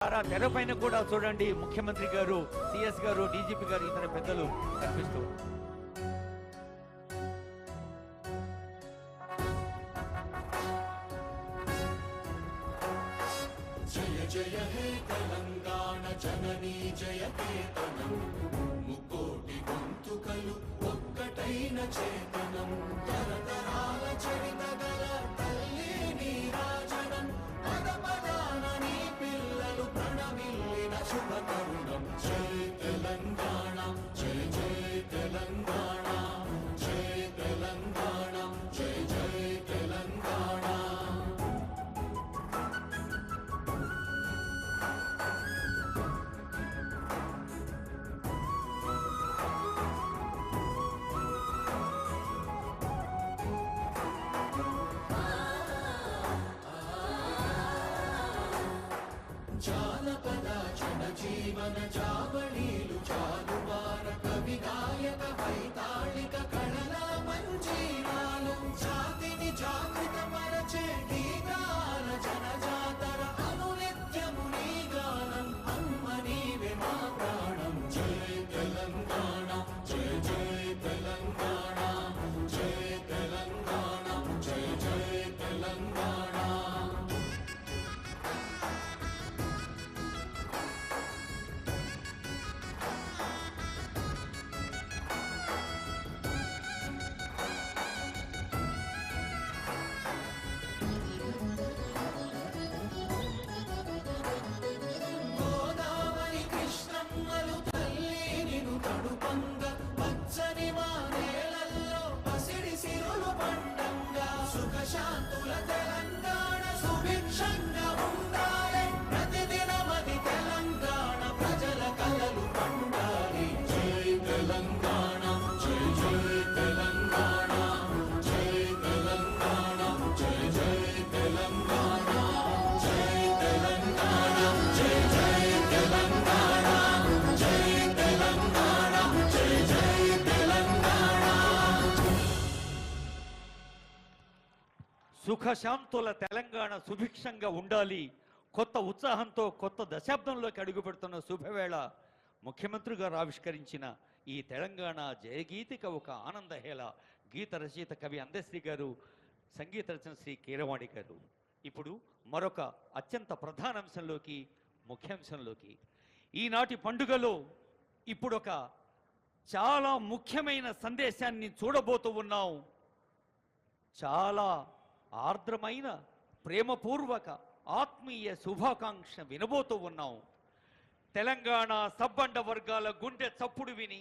తెరపైన కూడా చూడండి, ముఖ్యమంత్రి గారు, సిఎస్ గారు, డీజీపీ గారు, ఇతర పెద్దలు కనిపిస్తూ. జయ జయ హే తెలంగాణ జననీ జయ కేతనం, ముకోటి గొంతుకలు ఒక్కటైన చేతనం, తరతరాల చరిత గల తల్లి నీరాజనం, పద పదాన నీ పిల్లలు ప్రణమిల్లిన శుభ తరుణం. జై తెలంగాణ, జై జై తెలంగాణ, జై తెలంగాణ, జై జై తెలంగాణ. జానపద జనజీవన జావళీలు జాలువార కవి గాయక వైతాళిక కళల మంజీరాలు, జాతిని జాగృత పరచే గీతాల జనజాతర అనునిత్యము నీ గానం, అమ్మ నీవే మా ప్రాణం. జై తెలంగాణ, జై జై తెలంగాణ, జై తెలంగాణ, జై జై తెలంగాణ. గోదావరి కృష్ణమ్మలు తల్లి నిను తడుపంగ, పచ్చని మా నేలల్లో పసిడి సిరులు పండంగా, సుఖశాంతుల తెలంగాణ సుభిక్షంగా ఉండాలి, ప్రతిదినమది తెలంగాణ ప్రజల కలలు పండాలి. జై తెలంగాణ, జై జై తెలంగాణ, జై తెలంగాణ, జై జై తెలంగాణ, జై తెలంగాణ, జై జై తెలంగాణ, జై తెలంగాణ, జై జై తెలంగాణ. సుఖశాంతుల తెలంగాణ సుభిక్షంగా ఉండాలి. కొత్త ఉత్సాహంతో కొత్త దశాబ్దంలోకి అడుగుపెడుతున్న శుభవేళ ముఖ్యమంత్రి గారు ఆవిష్కరించిన ఈ తెలంగాణ జయగీతిక ఒక ఆనందహేళ. గీత రచయిత కవి అందశ్రీ గారు, సంగీత రచన శ్రీ కీరవాణి గారు. ఇప్పుడు మరొక అత్యంత ప్రధాన అంశంలోకి, ముఖ్యాంశంలోకి, ఈనాటి పండుగలో ఇప్పుడు ఒక చాలా ముఖ్యమైన సందేశాన్ని చూడబోతూ ఉన్నాం. చాలా ఆర్ద్రమైన ప్రేమపూర్వక ఆత్మీయ శుభాకాంక్ష వినబోతూ ఉన్నాం. తెలంగాణ సబ్బండ వర్గాల గుండె చప్పుడు విని